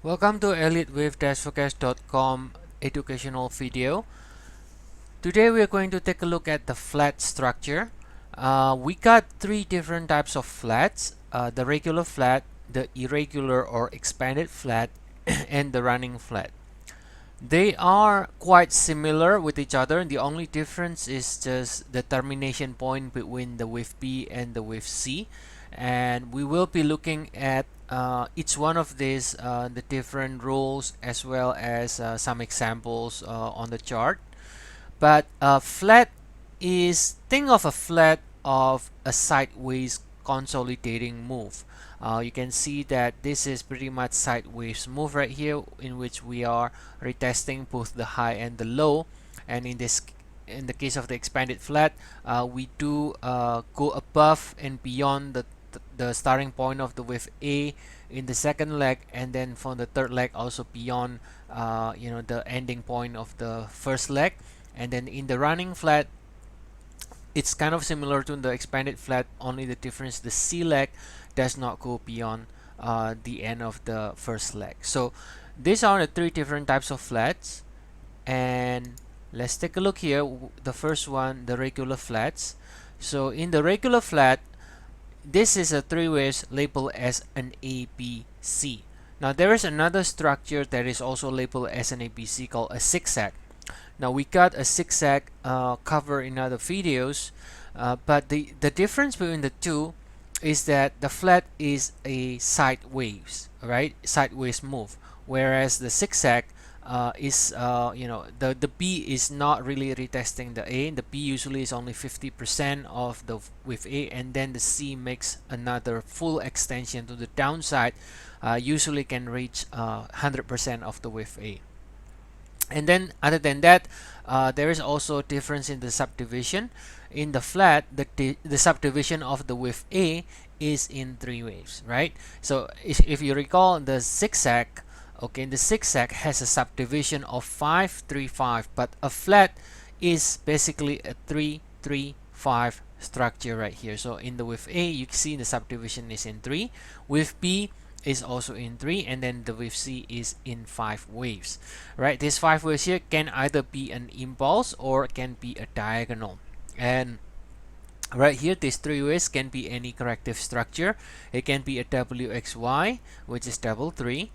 Welcome to Elliott Wave Forecast.com educational video. Today we are going to take a look at the flat structure. We got three different types of flats: the regular flat, the irregular or expanded flat, and the running flat. They are quite similar with each other. The only difference is just the termination point between the wave B and the wave C, and we will be looking at each one of these, the different rules, as well as some examples on the chart. But flat is, think of a flat of a sideways consolidating move. You can see that this is pretty much sideways move right here, in which we are retesting both the high and the low. And in the case of the expanded flat, we do go above and beyond the starting point of the wave A in the second leg, and then for the third leg also beyond the ending point of the first leg. And then in the running flat, it's kind of similar to the expanded flat, only the difference, the C leg does not go beyond the end of the first leg. So these are the three different types of flats, and let's take a look here. The first one, the regular flats. So in the regular flat, this is a three waves labeled as an ABC. Now there is another structure that is also labeled as an ABC called a zigzag. Now we got a zigzag cover in other videos, but the difference between the two is that the flat is a sideways, right? Sideways move, whereas the zigzag is the B is not really retesting the A. The B usually is only 50% of the with A, and then the C makes another full extension to the downside, usually can reach 100% of the with A. And then other than that, there is also a difference in the subdivision. In the flat, the subdivision of the wave A is in three waves, right? So if you recall, the zigzag, okay, the zigzag has a subdivision of 5 3 5, but a flat is basically a 3 3 5 structure right here. So in the wave A, you see the subdivision is in 3. With B is also in 3, and then the wave C is in 5 waves, right? These 5 waves here can either be an impulse or can be a diagonal. And right here, these 3 waves can be any corrective structure. It can be a WXY, which is double 3.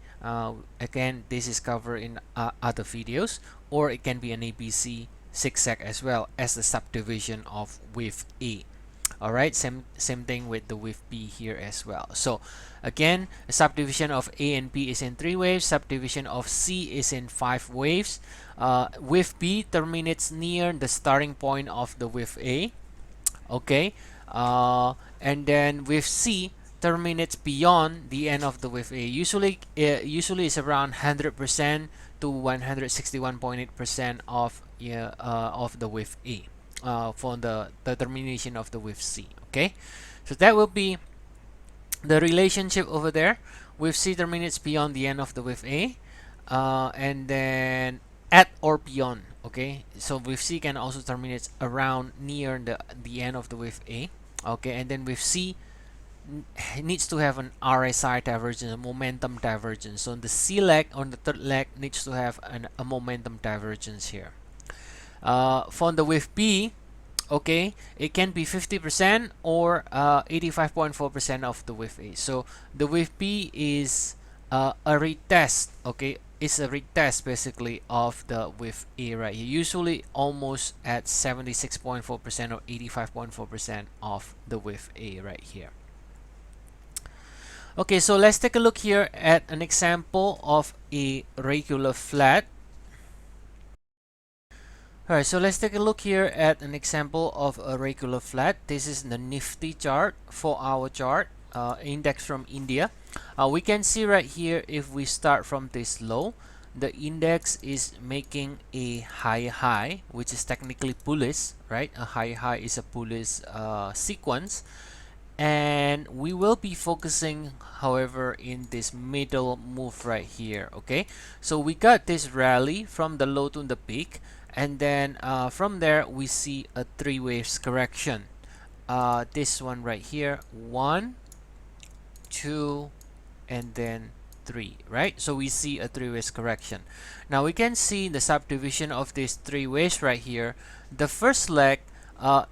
Again, this is covered in other videos, or it can be an ABC zigzag as well as the subdivision of wave A. Alright, same thing with the wave B here as well. So again, subdivision of A and B is in 3 waves, subdivision of C is in 5 waves. Wave B terminates near the starting point of the wave A, okay, and then wave C terminates beyond the end of the wave A. Usually is around 100% to 161.8% of the wave A. For the termination of the wave C. Okay, so that will be the relationship over there. Wave C terminates beyond the end of the wave A, and then at or beyond. Okay, so wave C can also terminate around near the end of the wave A. Okay, and then wave C needs to have an RSI divergence, a momentum divergence. So the C leg on the third leg needs to have a momentum divergence here. For the wave B, okay, it can be 50% or 85.4% of the wave A. So the wave B is a retest, okay, it's a retest basically of the wave A right here, usually almost at 76.4% or 85.4% of the wave A right here. Okay, so let's take a look here at an example of a regular flat. Alright, so let's take a look here at an example of a regular flat. This is the Nifty chart, 4-hour chart, index from India. We can see right here, if we start from this low, the index is making a high, which is technically bullish, right? A high is a bullish sequence. And we will be focusing, however, in this middle move right here. Okay, so we got this rally from the low to the peak, and then from there we see a 3 waves correction. This one right here, 1 2 and then 3, right? So we see a 3 waves correction. Now we can see the subdivision of these 3 waves right here. The first leg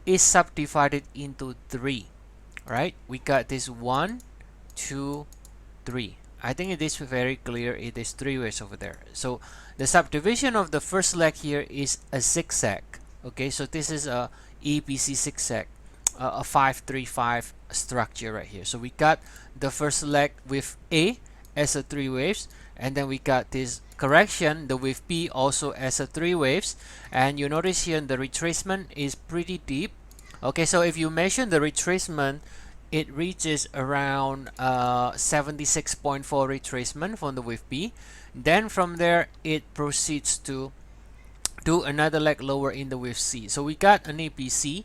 is subdivided into 3, right? We got this 1, 2, 3. I think it is very clear it is 3 waves over there. So the subdivision of the first leg here is a zigzag. Okay, so this is a EPC zigzag, a 535 structure right here. So we got the first leg with A as a 3 waves, and then we got this correction, the wave B, also as a 3 waves. And you notice here the retracement is pretty deep. Okay, so if you measure the retracement, it reaches around 76.4 retracement from the wave B. Then from there it proceeds to do another leg lower in the wave C. So we got an APC,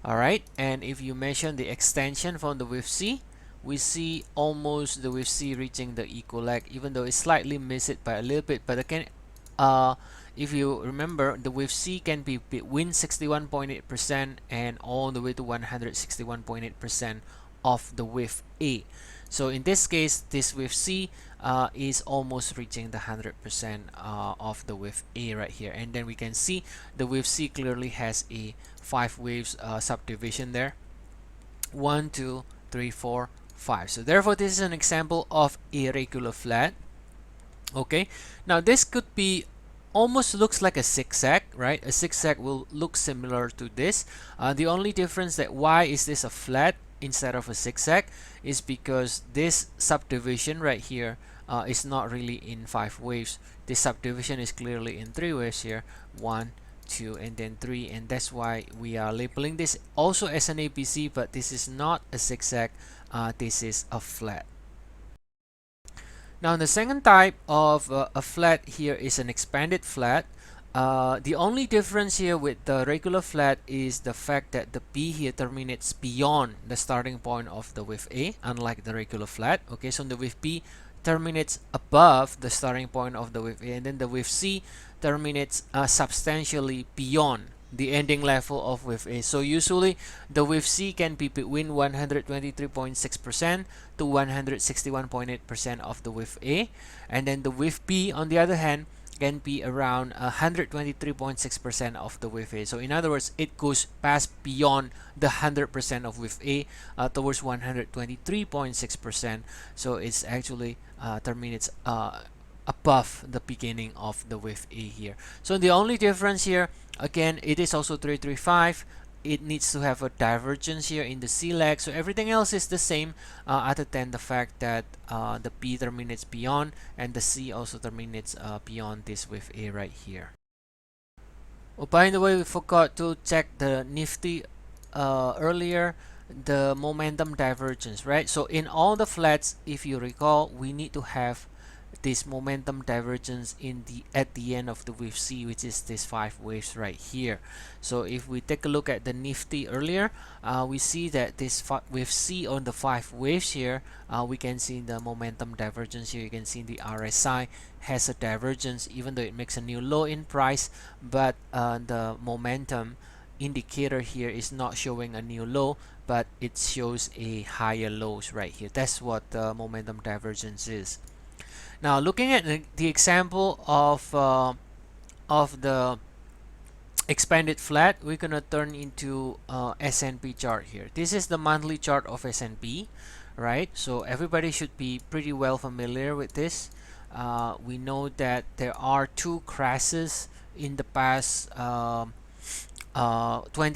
alright, and if you measure the extension from the wave C, we see almost the wave C reaching the equal leg, even though it slightly missed it by a little bit. But again, if you remember, the wave C can be between 61.8% and all the way to 161.8% of the wave A. So in this case, this wave C is almost reaching the 100% of the wave A right here. And then we can see the wave C clearly has a 5 waves subdivision there. 1, 2, 3, 4, 5. So therefore, this is an example of a regular flat. Okay, now this could be almost looks like a zigzag, right? A zigzag will look similar to this. The only difference that why is this a flat instead of a zigzag is because this subdivision right here is not really in 5 waves. This subdivision is clearly in 3 waves here, 1, 2, and then 3, and that's why we are labeling this also as an APC, but this is not a zigzag, this is a flat. Now the second type of a flat here is an expanded flat. The only difference here with the regular flat is the fact that the B here terminates beyond the starting point of the wave A, unlike the regular flat. Okay, so the wave B terminates above the starting point of the wave A, and then the wave C terminates substantially beyond the ending level of wave A. So usually the wave C can be between 123.6% to 161.8% of the wave A, and then the wave B on the other hand can be around 123.6% of the wave A. So in other words, it goes past beyond the 100% of wave A towards 123.6%. So it's actually terminates above the beginning of the wave A here. So the only difference here, again, it is also 335. It needs to have a divergence here in the C leg. So everything else is the same other than the fact that the B terminates beyond and the C also terminates beyond this wave A right here. Oh, by the way, we forgot to check the Nifty earlier, the momentum divergence, right? So in all the flats, if you recall, we need to have this momentum divergence at the end of the wave C, which is this 5 waves right here. So if we take a look at the Nifty earlier, we see that this wave C on the 5 waves here, we can see the momentum divergence here. You can see the RSI has a divergence even though it makes a new low in price, but the momentum indicator here is not showing a new low, but it shows a higher lows right here. That's what the momentum divergence is. Now looking at the example of the expanded flat, we're gonna turn into SNP chart here. This is the monthly chart of SNP, right? So everybody should be pretty well familiar with this. We know that there are 2 crashes in the past 20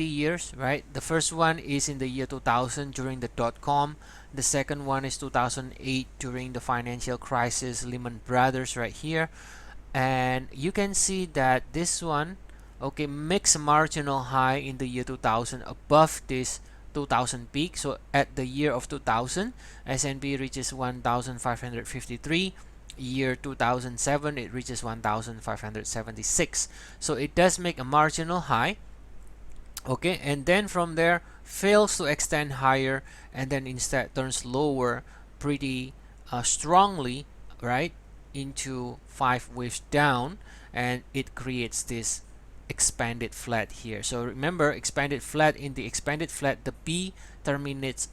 years, right? The first one is in the year 2000 during the .com. The second one is 2008 during the financial crisis, Lehman Brothers right here. And you can see that this one, okay, makes a marginal high in the year 2000 above this 2000 peak. So at the year of 2000, S&P reaches 1,553. Year 2007, it reaches 1,576. So it does make a marginal high. Okay, and then from there fails to extend higher and then instead turns lower pretty strongly, right, into 5 waves down, and it creates this expanded flat here. So remember, expanded flat, in the expanded flat, the B terminates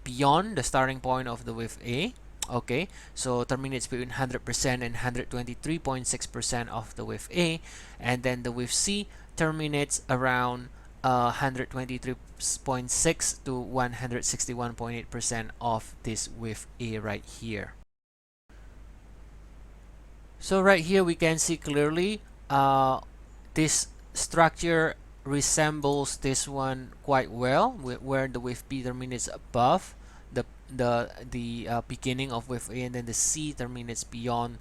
beyond the starting point of the wave A, Okay, so terminates between 100% and 123.6% of the wave A, and then the wave C terminates around 123.6 to 161.8% of this wave A right here. So right here we can see clearly this structure resembles this one quite well, where the wave B terminates above the beginning of wave A, and then the C terminates beyond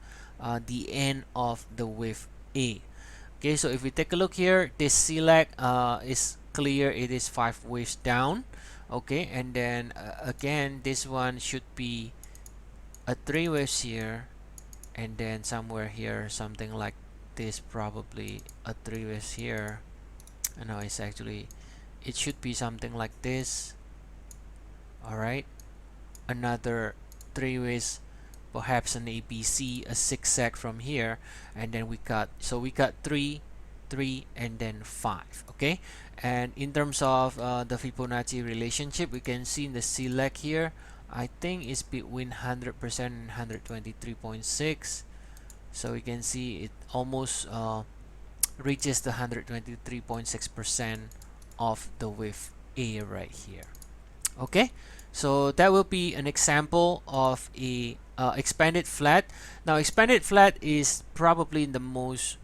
the end of the wave A. Okay, so if we take a look here, this C leg is clear, it is 5 waves down. Okay, and then again this one should be a 3 waves here, and then somewhere here something like this, probably a 3 waves here. No, it's actually, it should be something like this. All right, another 3 ways, perhaps an ABC, a zigzag from here, and then we got 3, 3, and then 5. Okay, and in terms of the Fibonacci relationship, we can see in the C leg here, I think it's between 100% and 123.6. so we can see it almost reaches the 123.6% of the wave A right here. Okay, so that will be an example of a expanded flat. Now expanded flat is probably the most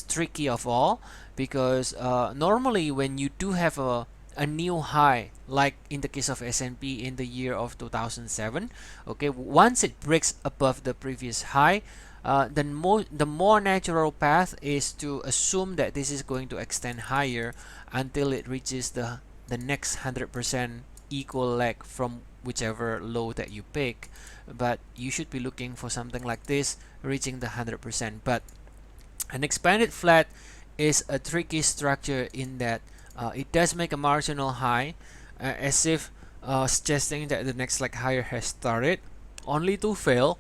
tricky of all, because normally when you do have a new high, like in the case of S&P in the year of 2007, okay, once it breaks above the previous high, the more natural path is to assume that this is going to extend higher until it reaches the next 100% equal leg from whichever low that you pick. But you should be looking for something like this, reaching the 100%. But an expanded flat is a tricky structure in that it does make a marginal high, as if suggesting that the next leg higher has started, only to fail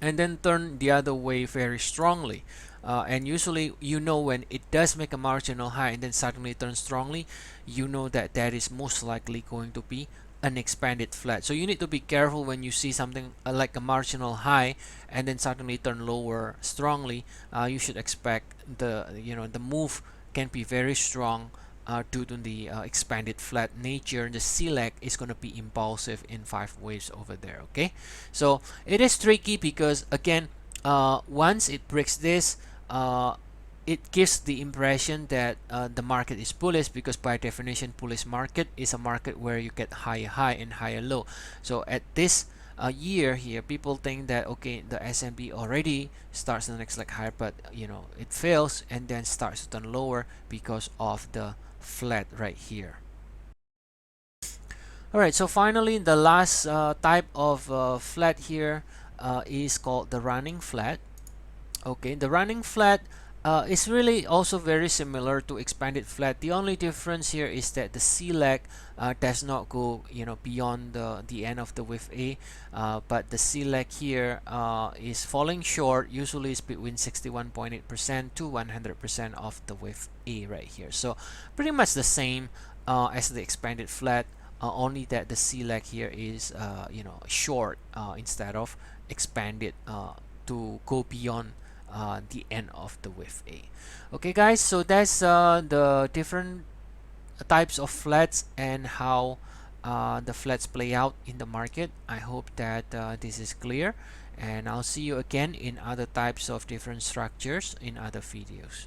and then turn the other way very strongly. And usually, you know, when it does make a marginal high and then suddenly turns strongly, you know that that is most likely going to be an expanded flat. So you need to be careful when you see something like a marginal high and then suddenly turn lower strongly. You should expect the move can be very strong due to the expanded flat nature. The C leg is going to be impulsive in 5 waves over there. Okay, so it is tricky because again, once it breaks this, it gives the impression that the market is bullish, because by definition bullish market is a market where you get higher high and higher low. So at this year here, people think that okay, the S&P already starts the next leg higher, but it fails and then starts to turn lower because of the flat right here. Alright, so finally the last type of flat here is called the running flat. Okay, the running flat is really also very similar to expanded flat. The only difference here is that the C leg does not go beyond the end of the wave A, but the C leg here is falling short. Usually it's between 61.8% to 100% of the wave A right here. So pretty much the same as the expanded flat, only that the C leg here is short instead of expanded to go beyond the end of the wave A. Okay guys, so that's the different types of flats and how the flats play out in the market. I hope that this is clear, and I'll see you again in other types of different structures in other videos.